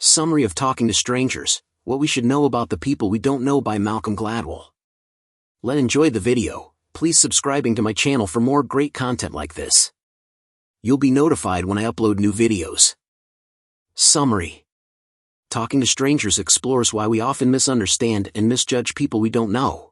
Summary of Talking to Strangers, What We Should Know About the People We Don't Know by Malcolm Gladwell. Let's enjoy the video. Please subscribing to my channel for more great content like this. You'll be notified when I upload new videos. Summary. Talking to Strangers explores why we often misunderstand and misjudge people we don't know.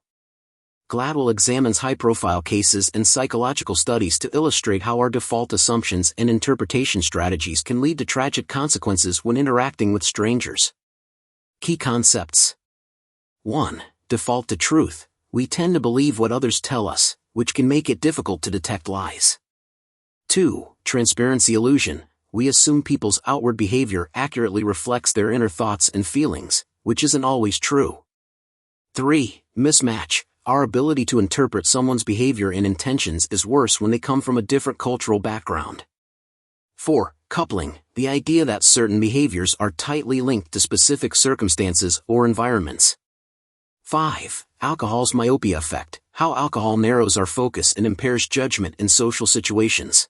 Gladwell examines high-profile cases and psychological studies to illustrate how our default assumptions and interpretation strategies can lead to tragic consequences when interacting with strangers. Key concepts. 1. Default to truth. We tend to believe what others tell us, which can make it difficult to detect lies. 2. Transparency illusion. We assume people's outward behavior accurately reflects their inner thoughts and feelings, which isn't always true. 3. Mismatch. Our ability to interpret someone's behavior and intentions is worse when they come from a different cultural background. 4. Coupling. The idea that certain behaviors are tightly linked to specific circumstances or environments. 5. Alcohol's myopia effect. How alcohol narrows our focus and impairs judgment in social situations.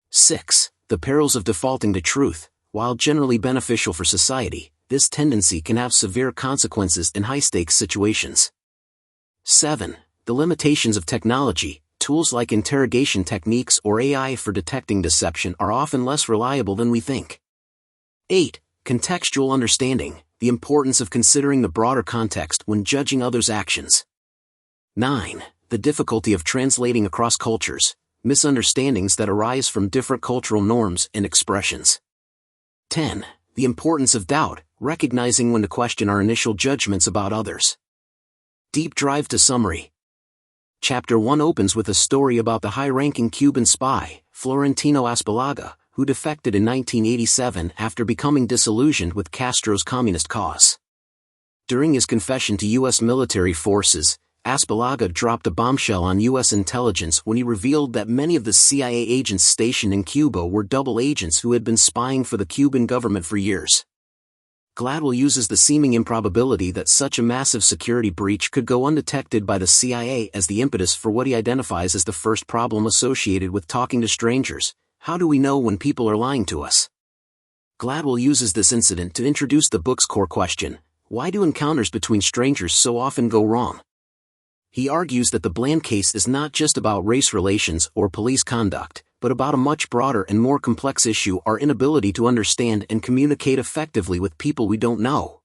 6. The perils of defaulting to truth. While generally beneficial for society, this tendency can have severe consequences in high-stakes situations. 7. The limitations of technology. Tools like interrogation techniques or AI for detecting deception are often less reliable than we think. 8. Contextual understanding. The importance of considering the broader context when judging others' actions. 9. The difficulty of translating across cultures. Misunderstandings that arise from different cultural norms and expressions. 10. The importance of doubt. Recognizing when to question our initial judgments about others. Deep dive to summary. Chapter 1 opens with a story about the high-ranking Cuban spy, Florentino Aspalaga, who defected in 1987 after becoming disillusioned with Castro's communist cause. During his confession to U.S. military forces, Aspalaga dropped a bombshell on U.S. intelligence when he revealed that many of the CIA agents stationed in Cuba were double agents who had been spying for the Cuban government for years. Gladwell uses the seeming improbability that such a massive security breach could go undetected by the CIA as the impetus for what he identifies as the first problem associated with talking to strangers. How do we know when people are lying to us? Gladwell uses this incident to introduce the book's core question: why do encounters between strangers so often go wrong? He argues that the Bland case is not just about race relations or police conduct, but about a much broader and more complex issue: our inability to understand and communicate effectively with people we don't know.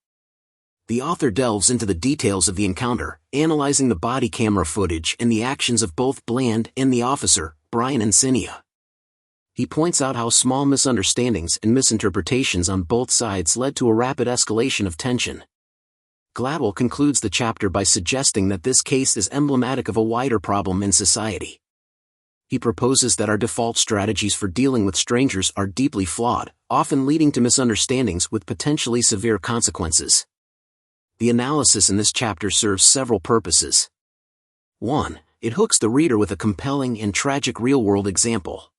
The author delves into the details of the encounter, analyzing the body camera footage and the actions of both Bland and the officer, Brian Encinia. He points out how small misunderstandings and misinterpretations on both sides led to a rapid escalation of tension. Gladwell concludes the chapter by suggesting that this case is emblematic of a wider problem in society. He proposes that our default strategies for dealing with strangers are deeply flawed, often leading to misunderstandings with potentially severe consequences. The analysis in this chapter serves several purposes. 1. It hooks the reader with a compelling and tragic real-world example.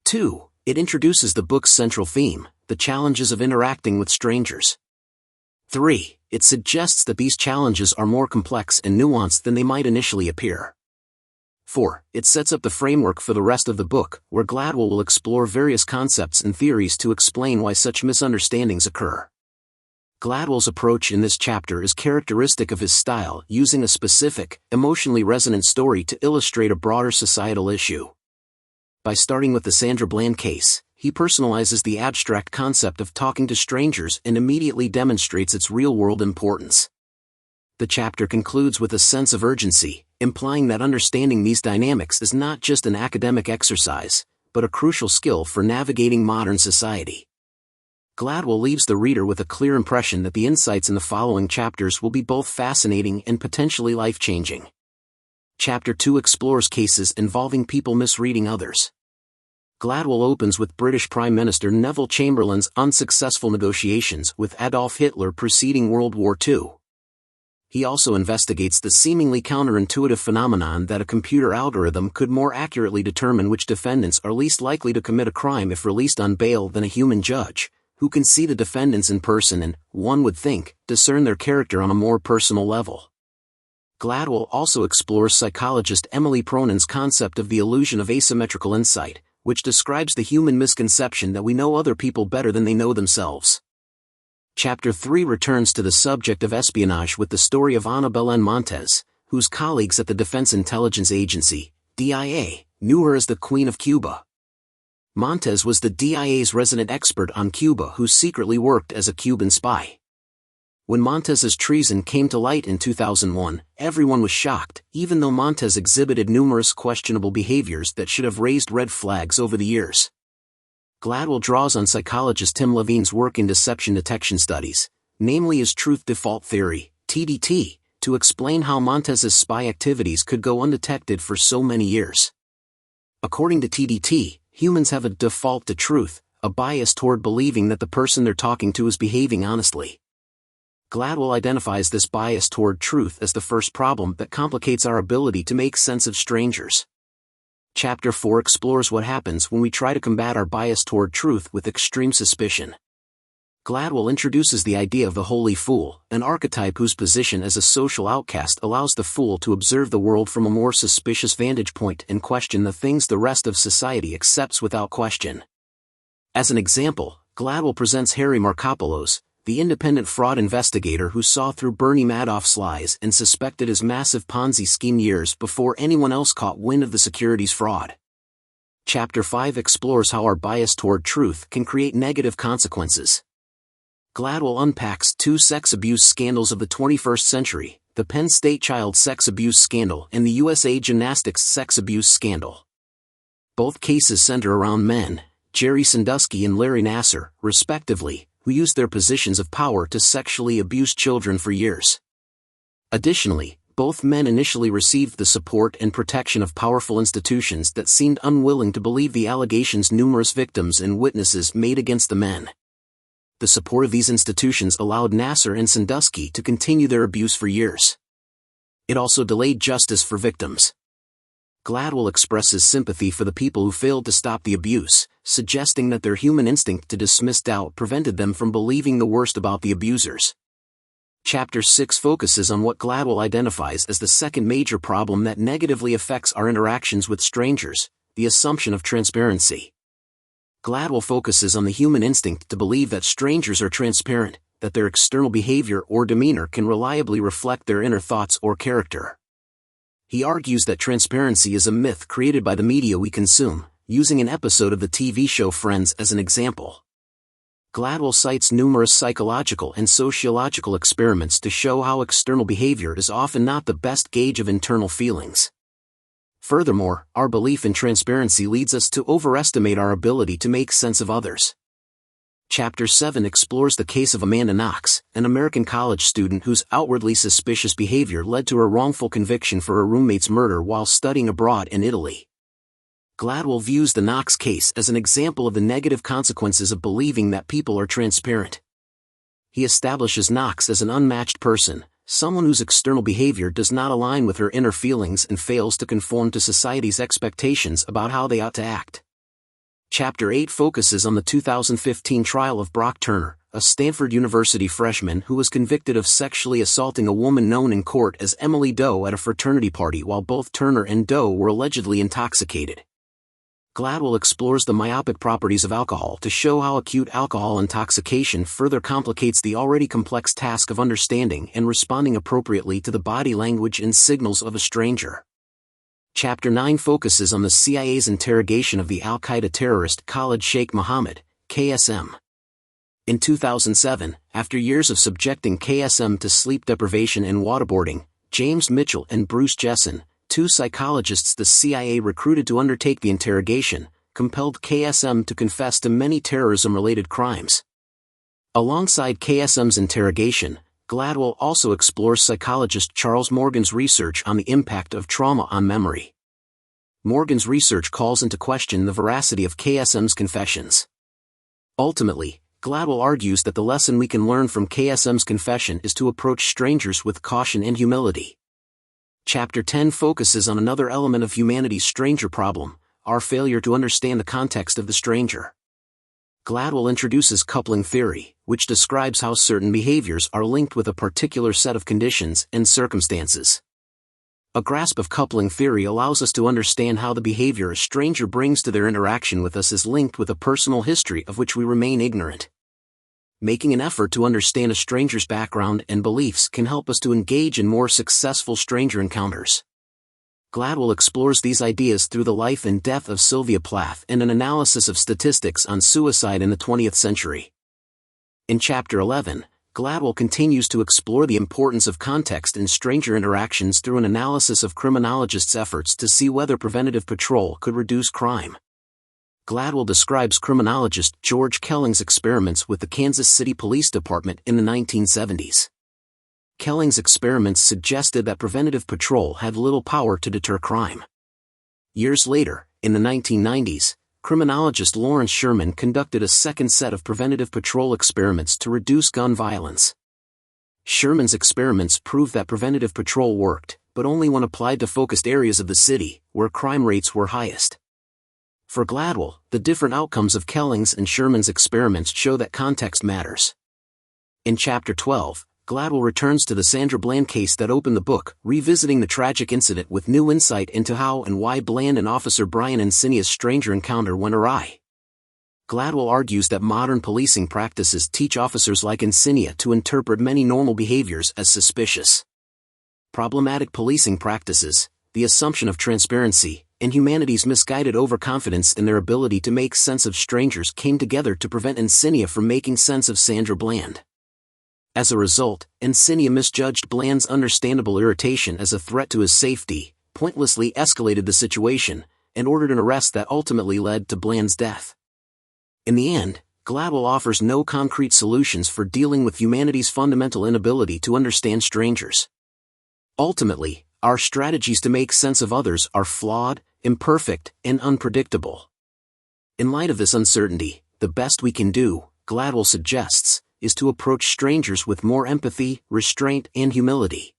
2. It introduces the book's central theme, the challenges of interacting with strangers. 3. It suggests that these challenges are more complex and nuanced than they might initially appear. 4. It sets up the framework for the rest of the book, where Gladwell will explore various concepts and theories to explain why such misunderstandings occur. Gladwell's approach in this chapter is characteristic of his style, using a specific, emotionally resonant story to illustrate a broader societal issue. By starting with the Sandra Bland case, he personalizes the abstract concept of talking to strangers and immediately demonstrates its real-world importance. The chapter concludes with a sense of urgency, implying that understanding these dynamics is not just an academic exercise, but a crucial skill for navigating modern society. Gladwell leaves the reader with a clear impression that the insights in the following chapters will be both fascinating and potentially life-changing. Chapter 2 explores cases involving people misreading others. Gladwell opens with British Prime Minister Neville Chamberlain's unsuccessful negotiations with Adolf Hitler preceding World War II. He also investigates the seemingly counterintuitive phenomenon that a computer algorithm could more accurately determine which defendants are least likely to commit a crime if released on bail than a human judge, who can see the defendants in person and, one would think, discern their character on a more personal level. Gladwell also explores psychologist Emily Pronin's concept of the illusion of asymmetrical insight, which describes the human misconception that we know other people better than they know themselves. Chapter 3 returns to the subject of espionage with the story of Ana Belén Montes, whose colleagues at the Defense Intelligence Agency, DIA, knew her as the Queen of Cuba. Montes was the DIA's resident expert on Cuba who secretly worked as a Cuban spy. When Montes's treason came to light in 2001, everyone was shocked, even though Montes exhibited numerous questionable behaviors that should have raised red flags over the years. Gladwell draws on psychologist Tim Levine's work in deception detection studies, namely his truth default theory, TDT, to explain how Montes's spy activities could go undetected for so many years. According to TDT, humans have a default to truth, a bias toward believing that the person they're talking to is behaving honestly. Gladwell identifies this bias toward truth as the first problem that complicates our ability to make sense of strangers. Chapter 4 explores what happens when we try to combat our bias toward truth with extreme suspicion. Gladwell introduces the idea of the holy fool, an archetype whose position as a social outcast allows the fool to observe the world from a more suspicious vantage point and question the things the rest of society accepts without question. As an example, Gladwell presents Harry Markopolos, the independent fraud investigator who saw through Bernie Madoff's lies and suspected his massive Ponzi scheme years before anyone else caught wind of the securities fraud. Chapter 5 explores how our bias toward truth can create negative consequences. Gladwell unpacks two sex abuse scandals of the 21st century, the Penn State child sex abuse scandal and the USA Gymnastics sex abuse scandal. Both cases center around men, Jerry Sandusky and Larry Nassar, respectively, who used their positions of power to sexually abuse children for years. Additionally, both men initially received the support and protection of powerful institutions that seemed unwilling to believe the allegations numerous victims and witnesses made against the men. The support of these institutions allowed Nassar and Sandusky to continue their abuse for years. It also delayed justice for victims. Gladwell expresses sympathy for the people who failed to stop the abuse, suggesting that their human instinct to dismiss doubt prevented them from believing the worst about the abusers. Chapter 6 focuses on what Gladwell identifies as the second major problem that negatively affects our interactions with strangers, the assumption of transparency. Gladwell focuses on the human instinct to believe that strangers are transparent, that their external behavior or demeanor can reliably reflect their inner thoughts or character. He argues that transparency is a myth created by the media we consume, using an episode of the TV show Friends as an example. Gladwell cites numerous psychological and sociological experiments to show how external behavior is often not the best gauge of internal feelings. Furthermore, our belief in transparency leads us to overestimate our ability to make sense of others. Chapter 7 explores the case of Amanda Knox, an American college student whose outwardly suspicious behavior led to her wrongful conviction for her roommate's murder while studying abroad in Italy. Gladwell views the Knox case as an example of the negative consequences of believing that people are transparent. He establishes Knox as an unmatched person, someone whose external behavior does not align with her inner feelings and fails to conform to society's expectations about how they ought to act. Chapter 8 focuses on the 2015 trial of Brock Turner, a Stanford University freshman who was convicted of sexually assaulting a woman known in court as Emily Doe at a fraternity party while both Turner and Doe were allegedly intoxicated. Gladwell explores the myopic properties of alcohol to show how acute alcohol intoxication further complicates the already complex task of understanding and responding appropriately to the body language and signals of a stranger. Chapter 9 focuses on the CIA's interrogation of the al-Qaeda terrorist Khalid Sheikh Mohammed, KSM. In 2007, after years of subjecting KSM to sleep deprivation and waterboarding, James Mitchell and Bruce Jessen, two psychologists the CIA recruited to undertake the interrogation, compelled KSM to confess to many terrorism-related crimes. Alongside KSM's interrogation, Gladwell also explores psychologist Charles Morgan's research on the impact of trauma on memory. Morgan's research calls into question the veracity of KSM's confessions. Ultimately, Gladwell argues that the lesson we can learn from KSM's confession is to approach strangers with caution and humility. Chapter 10 focuses on another element of humanity's stranger problem, our failure to understand the context of the stranger. Gladwell introduces coupling theory, which describes how certain behaviors are linked with a particular set of conditions and circumstances. A grasp of coupling theory allows us to understand how the behavior a stranger brings to their interaction with us is linked with a personal history of which we remain ignorant. Making an effort to understand a stranger's background and beliefs can help us to engage in more successful stranger encounters. Gladwell explores these ideas through the life and death of Sylvia Plath and an analysis of statistics on suicide in the 20th century. In Chapter 11, Gladwell continues to explore the importance of context in stranger interactions through an analysis of criminologists' efforts to see whether preventative patrol could reduce crime. Gladwell describes criminologist George Kelling's experiments with the Kansas City Police Department in the 1970s. Kelling's experiments suggested that preventative patrol had little power to deter crime. Years later, in the 1990s, criminologist Lawrence Sherman conducted a second set of preventative patrol experiments to reduce gun violence. Sherman's experiments proved that preventative patrol worked, but only when applied to focused areas of the city, where crime rates were highest. For Gladwell, the different outcomes of Kelling's and Sherman's experiments show that context matters. In Chapter 12, Gladwell returns to the Sandra Bland case that opened the book, revisiting the tragic incident with new insight into how and why Bland and Officer Brian Encinia's stranger encounter went awry. Gladwell argues that modern policing practices teach officers like Encinia to interpret many normal behaviors as suspicious. Problematic policing practices, the assumption of transparency, and humanity's misguided overconfidence in their ability to make sense of strangers came together to prevent Encinia from making sense of Sandra Bland. As a result, Encinia misjudged Bland's understandable irritation as a threat to his safety, pointlessly escalated the situation, and ordered an arrest that ultimately led to Bland's death. In the end, Gladwell offers no concrete solutions for dealing with humanity's fundamental inability to understand strangers. Ultimately, our strategies to make sense of others are flawed, imperfect, and unpredictable. In light of this uncertainty, the best we can do, Gladwell suggests, is to approach strangers with more empathy, restraint, and humility.